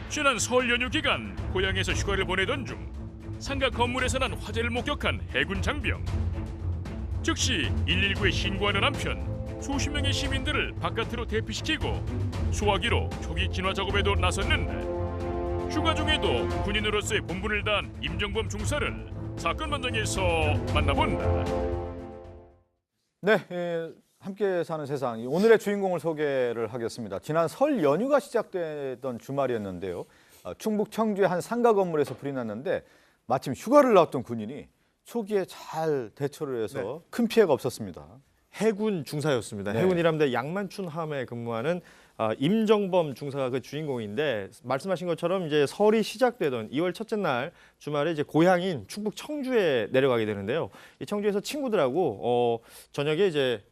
지난 설 연휴 기간 고향에서 휴가를 보내던 중 상가 건물에서 난 화재를 목격한 해군 장병. 즉시 119에 신고하는 한편 수십 명의 시민들을 바깥으로 대피시키고 소화기로 초기 진화 작업에도 나섰는데 휴가 중에도 군인으로서의 본분을 다한 임정범 중사를 사건 현장에서 만나본다. 네, 함께 사는 세상 오늘의 주인공을 소개를 하겠습니다. 지난 설 연휴가 시작되던 주말이었는데요. 충북 청주의 한 상가 건물에서 불이 났는데 마침 휴가를 나왔던 군인이 초기에 잘 대처를 해서 큰 피해가 없었습니다. 해군 중사였습니다. 네. 해군 일함대 양만춘 함에 근무하는 임정범 중사가 그 주인공인데 말씀하신 것처럼 이제 설이 시작되던 2월 첫째 날 주말에 이제 고향인 충북 청주에 내려가게 되는데요. 이 청주에서 친구들하고 저녁에 이제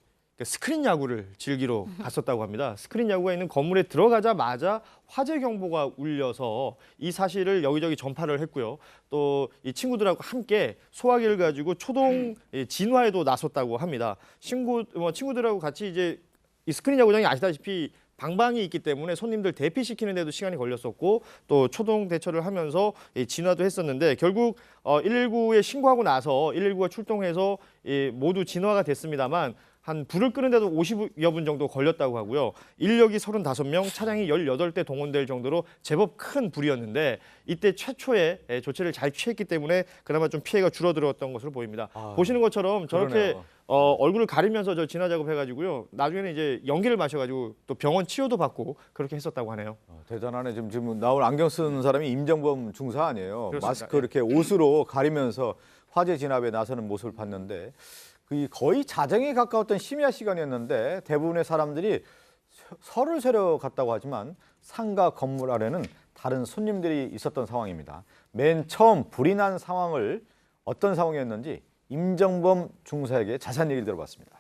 스크린 야구를 즐기러 갔었다고 합니다. 스크린 야구가 있는 건물에 들어가자마자 화재 경보가 울려서 이 사실을 여기저기 전파를 했고요. 또 이 친구들하고 함께 소화기를 가지고 초동 진화에도 나섰다고 합니다. 친구들하고 같이 이제 이 스크린 야구장이 아시다시피 방방이 있기 때문에 손님들 대피시키는 데도 시간이 걸렸었고 또 초동 대처를 하면서 진화도 했었는데 결국 119에 신고하고 나서 119가 출동해서 모두 진화가 됐습니다만 한 불을 끄는데도 50여 분 정도 걸렸다고 하고요. 인력이 35명, 차량이 18대 동원될 정도로 제법 큰 불이었는데 이때 최초의 조치를 잘 취했기 때문에 그나마 좀 피해가 줄어들었던 것으로 보입니다. 보시는 것처럼 저렇게 그러네요. 얼굴을 가리면서 저 진화 작업해가지고요. 나중에는 이제 연기를 마셔가지고 또 병원 치료도 받고 그렇게 했었다고 하네요. 대단하네. 지금 나올 안경 쓰는 사람이 임정범 중사 아니에요. 그렇습니다. 마스크 이렇게 옷으로 가리면서 화재 진압에 나서는 모습을 봤는데 거의 자정에 가까웠던 심야 시간이었는데 대부분의 사람들이 설을 쇠러 갔다고 하지만 상가 건물 아래는 다른 손님들이 있었던 상황입니다. 맨 처음 불이 난 상황을 어떤 상황이었는지 임정범 중사에게 자세한 얘기를 들어봤습니다.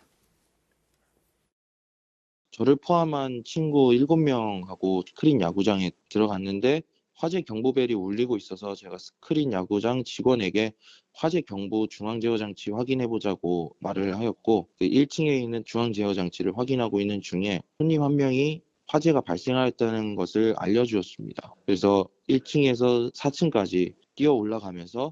저를 포함한 친구 7명하고 스크린 야구장에 들어갔는데 화재 경보벨이 울리고 있어서 제가 스크린 야구장 직원에게 화재 경보 중앙제어장치 확인해보자고 말을 하였고 1층에 있는 중앙제어장치를 확인하고 있는 중에 손님 한 명이 화재가 발생하였다는 것을 알려주었습니다. 그래서 1층에서 4층까지 뛰어 올라가면서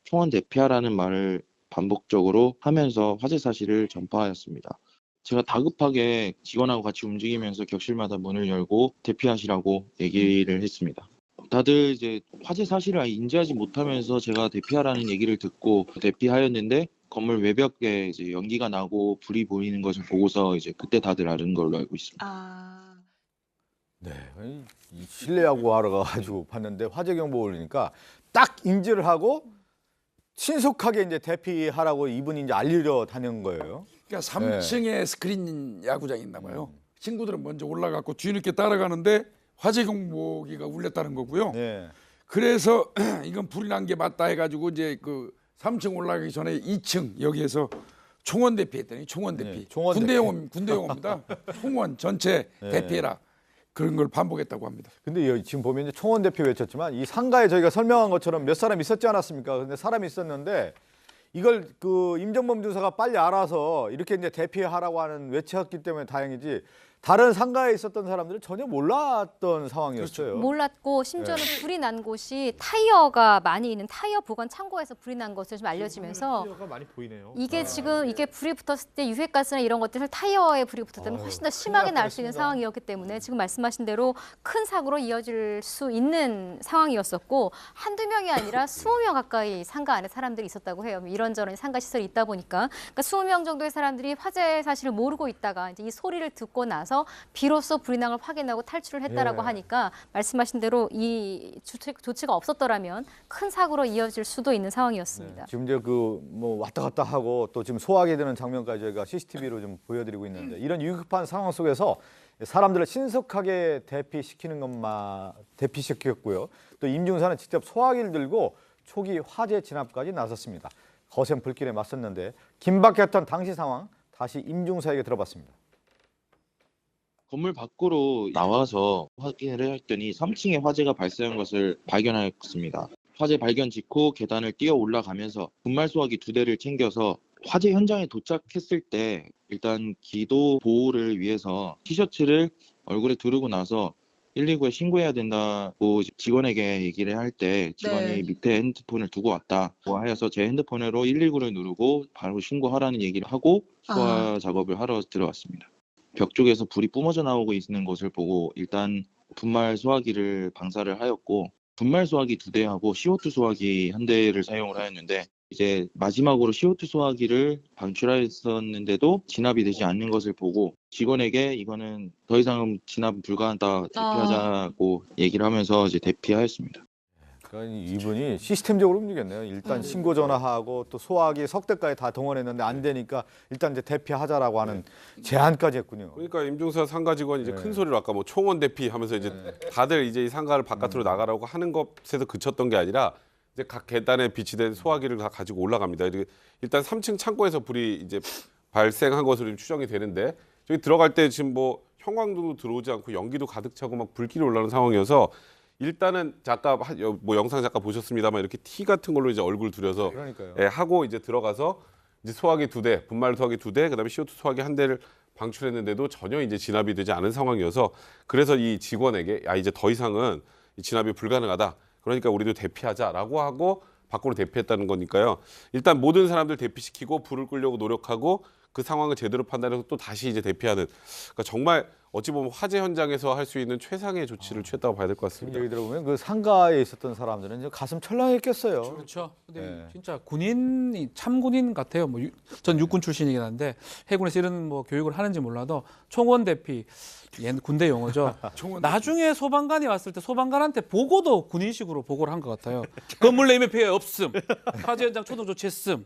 총원 대피하라는 말을 반복적으로 하면서 화재 사실을 전파하였습니다. 제가 다급하게 직원하고 같이 움직이면서 격실마다 문을 열고 대피하시라고 얘기를 했습니다. 다들 이제 화재 사실을 인지하지 못하면서 제가 대피하라는 얘기를 듣고 대피하였는데 건물 외벽에 이제 연기가 나고 불이 보이는 것을 보고서 이제 그때 다들 알은 걸로 알고 있습니다. 네, 실내 야구 하러 가가지고 봤는데 화재 경보 울리니까 딱 인지를 하고 신속하게 이제 대피하라고 이분이 이제 알리려 다닌 거예요. 그러니까 3층에 스크린 야구장이 있나 봐요. 친구들은 먼저 올라갔고 뒤늦게 따라가는데 화재 경보기가 울렸다는 거고요. 네. 그래서 이건 불이 난 게 맞다 해가지고 이제 그 3층 올라가기 전에 2층 여기에서 총원 대피했더니 총원 대피. 네, 총원 대피. 군대 용어입니다. 총원 전체 대피해라. 그런 걸 반복했다고 합니다. 근데 지금 보면 이제 총원 대표 외쳤지만 이 상가에 저희가 설명한 것처럼 몇 사람 있었지 않았습니까? 근데 사람이 있었는데 이걸 임정범 중사가 빨리 알아서 이렇게 이제 대피하라고 하는 외쳤기 때문에 다행이지 다른 상가에 있었던 사람들은 전혀 몰랐던 상황이었어요. 몰랐고 심지어는 불이 난 곳이 타이어가 많이 있는 타이어 보관 창고에서 불이 난 것을 좀 알려지면서 피해가 많이 보이네요. 이게 지금 이게 불이 붙었을 때 유해가스나 이런 것들을 타이어에 불이 붙었다면 훨씬 더 심하게 날 수 있는 상황이었기 때문에 지금 말씀하신 대로 큰 사고로 이어질 수 있는 상황이었었고 한두 명이 아니라 20명 가까이 상가 안에 사람들이 있었다고 해요. 이런저런 상가 시설이 있다 보니까 그러니까 20명 정도의 사람들이 화재 사실을 모르고 있다가 이제 이 소리를 듣고 나서 비로소 불이 난 걸 확인하고 탈출을 했다라고 하니까 말씀하신 대로 이 조치가 없었더라면 큰 사고로 이어질 수도 있는 상황이었습니다. 지금 이제 뭐 왔다 갔다 하고 또 지금 소화기 되는 장면까지 저희가 CCTV로 좀 보여드리고 있는데 이런 위급한 상황 속에서 사람들을 신속하게 대피시켰고요. 또 임중사는 직접 소화기를 들고 초기 화재 진압까지 나섰습니다. 거센 불길에 맞섰는데 긴박했던 당시 상황 다시 임중사에게 들어봤습니다. 건물 밖으로 나와서 확인을 했더니 3층에 화재가 발생한 것을 발견하였습니다. 화재 발견 직후 계단을 뛰어 올라가면서 분말 소화기 2대를 챙겨서 화재 현장에 도착했을 때 일단 기도 보호를 위해서 티셔츠를 얼굴에 두르고 나서 119에 신고해야 된다고 직원에게 얘기를 할 때 직원이 네. 밑에 핸드폰을 두고 왔다고 하여서 제 핸드폰으로 119를 누르고 바로 신고하라는 얘기를 하고 수화 작업을 하러 들어갔습니다. 벽 쪽에서 불이 뿜어져 나오고 있는 것을 보고 일단 분말 소화기를 방사를 하였고 분말 소화기 2대하고 CO2 소화기 1대를 사용을 하였는데 이제 마지막으로 CO2 소화기를 방출했었는데도 진압이 되지 않는 것을 보고 직원에게 이거는 더 이상 진압 불가하다 대피하자고 얘기를 하면서 이제 대피하였습니다. 그러니까 이분이 시스템적으로 움직였네요. 일단 신고 전화하고 또 소화기 석 대까지 다 동원했는데 안 되니까 일단 이제 대피하자라고 하는 제안까지 했군요. 그러니까 임종사 상가 직원이 이제 큰 소리로 아까 뭐 총원 대피 하면서 이제 다들 이제 이 상가를 바깥으로 나가라고 하는 것에서 그쳤던 게 아니라 이제 각 계단에 비치된 소화기를 다 가지고 올라갑니다. 일단 3층 창고에서 불이 이제 발생한 것으로 좀 추정이 되는데 저기 들어갈 때 지금 뭐 형광등도 들어오지 않고 연기도 가득 차고 막 불길이 올라오는 상황이어서 일단은 작가 뭐 영상 작가 보셨습니다만 이렇게 티 같은 걸로 이제 얼굴 들여서 그러니까요. 하고 이제 들어가서 이제 소화기 2대, 분말 소화기 2대, 그다음에 CO2 소화기 1대를 방출했는데도 전혀 이제 진압이 되지 않은 상황이어서 그래서 이 직원에게 이제 더 이상은 이 진압이 불가능하다. 그러니까 우리도 대피하자라고 하고 밖으로 대피했다는 거니까요. 일단 모든 사람들 대피시키고 불을 끄려고 노력하고 그 상황을 제대로 판단해서 또 다시 이제 대피하는. 그러니까 정말 어찌 보면 화재 현장에서 할 수 있는 최상의 조치를 취했다고 봐야 될 것 같습니다. 얘기 들어보면 그 상가에 있었던 사람들은 이제 가슴 철렁했겠어요. 그렇죠. 근데 네. 진짜 군인이 참 군인 같아요. 뭐 전 육군 출신이긴 한데 해군에서 이런 뭐 교육을 하는지 몰라도 총원 대피 군대 용어죠. 나중에 소방관이 왔을 때 소방관한테 보고도 군인식으로 보고를 한 것 같아요. 건물 내면 피해 없음, 화재 현장 초동 조치했음,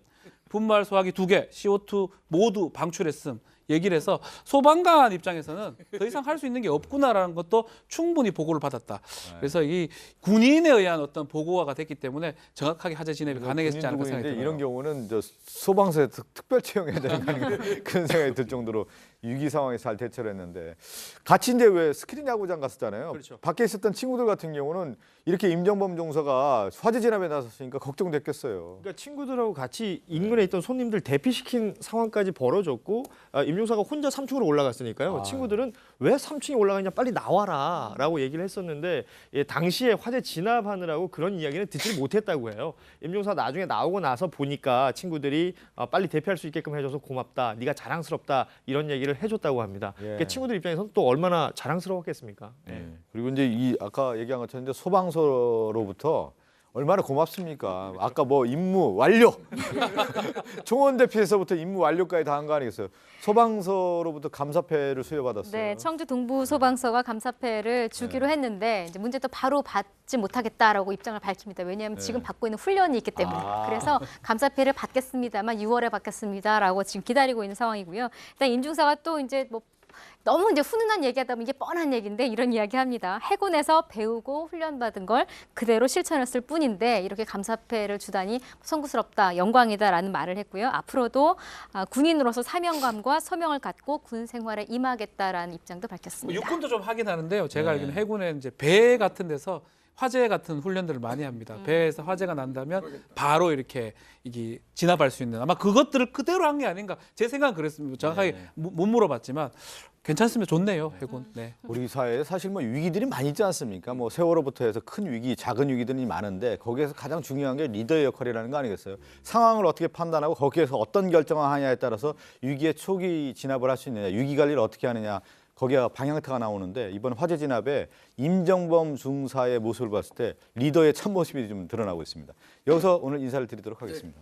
분말 소화기 2개, CO2 모두 방출했음. 얘기를 해서 소방관 입장에서는 더 이상 할 수 있는 게 없구나라는 것도 충분히 보고를 받았다. 그래서 이 군인에 의한 어떤 보고가 됐기 때문에 정확하게 화재 진압이 가능했지 않을까 생각이 군인인데 듭니다. 이런 경우는 저 소방서에 특별 채용해야 되는 거 아닌가 그런 생각이 들 정도로 위기 상황에 잘 대처를 했는데 같이 이제 왜 스크린 야구장 갔었잖아요. 그렇죠. 밖에 있었던 친구들 같은 경우는 이렇게 임정범 중사가 화재 진압에 나섰으니까 걱정됐겠어요. 그러니까 친구들하고 같이 인근에 있던 손님들 대피시킨 상황까지 벌어졌고 임종사가 혼자 3층으로 올라갔으니까요. 친구들은 왜 3층에 올라가냐 빨리 나와라라고 얘기를 했었는데 당시에 화재 진압하느라고 그런 이야기는 듣지 못했다고 해요. 임종사 나중에 나오고 나서 보니까 친구들이 빨리 대피할 수 있게끔 해줘서 고맙다. 네가 자랑스럽다. 이런 얘기를 해줬다고 합니다. 그러니까 친구들 입장에서는 또 얼마나 자랑스러웠겠습니까? 그리고 이제 이 아까 얘기한 것처럼 이제 소방서로부터 얼마나 고맙습니까? 아까 뭐 임무 완료, 총원 대피에서부터 임무 완료까지 다 한 거 아니겠어요? 소방서로부터 감사패를 수여받았어요. 네, 청주 동부소방서가 감사패를 주기로 했는데 이제 문제도 바로 받지 못하겠다라고 입장을 밝힙니다. 왜냐하면 지금 받고 있는 훈련이 있기 때문에. 그래서 감사패를 받겠습니다만 6월에 받겠습니다라고 지금 기다리고 있는 상황이고요. 일단 임중사가 또 이제 뭐 너무 이제 훈훈한 얘기하다 보면 이게 뻔한 얘기인데 이런 이야기합니다. 해군에서 배우고 훈련받은 걸 그대로 실천했을 뿐인데 이렇게 감사패를 주다니 송구스럽다, 영광이다라는 말을 했고요. 앞으로도 군인으로서 사명감과 소명을 갖고 군 생활에 임하겠다라는 입장도 밝혔습니다. 육군도 좀 하긴 하는데요. 제가 알기로는 해군에 이제 배 같은 데서 화재 같은 훈련들을 많이 합니다. 배에서 화재가 난다면 바로 이렇게 이게 진압할 수 있는 아마 그것들을 그대로 한 게 아닌가 제 생각은 그랬습니다. 정확하게 못 물어봤지만 괜찮습니다. 좋네요, 해군. 네. 우리 사회에 사실 뭐 위기들이 많이 있지 않습니까? 뭐 세월호부터 해서 큰 위기, 작은 위기들이 많은데 거기에서 가장 중요한 게 리더의 역할이라는 거 아니겠어요? 상황을 어떻게 판단하고 거기에서 어떤 결정을 하냐에 따라서 위기의 초기 진압을 할 수 있느냐, 위기 관리를 어떻게 하느냐 거기에 방향타가 나오는데 이번 화재 진압에 임정범 중사의 모습을 봤을 때 리더의 참모습이 좀 드러나고 있습니다. 여기서 오늘 인사를 드리도록 하겠습니다.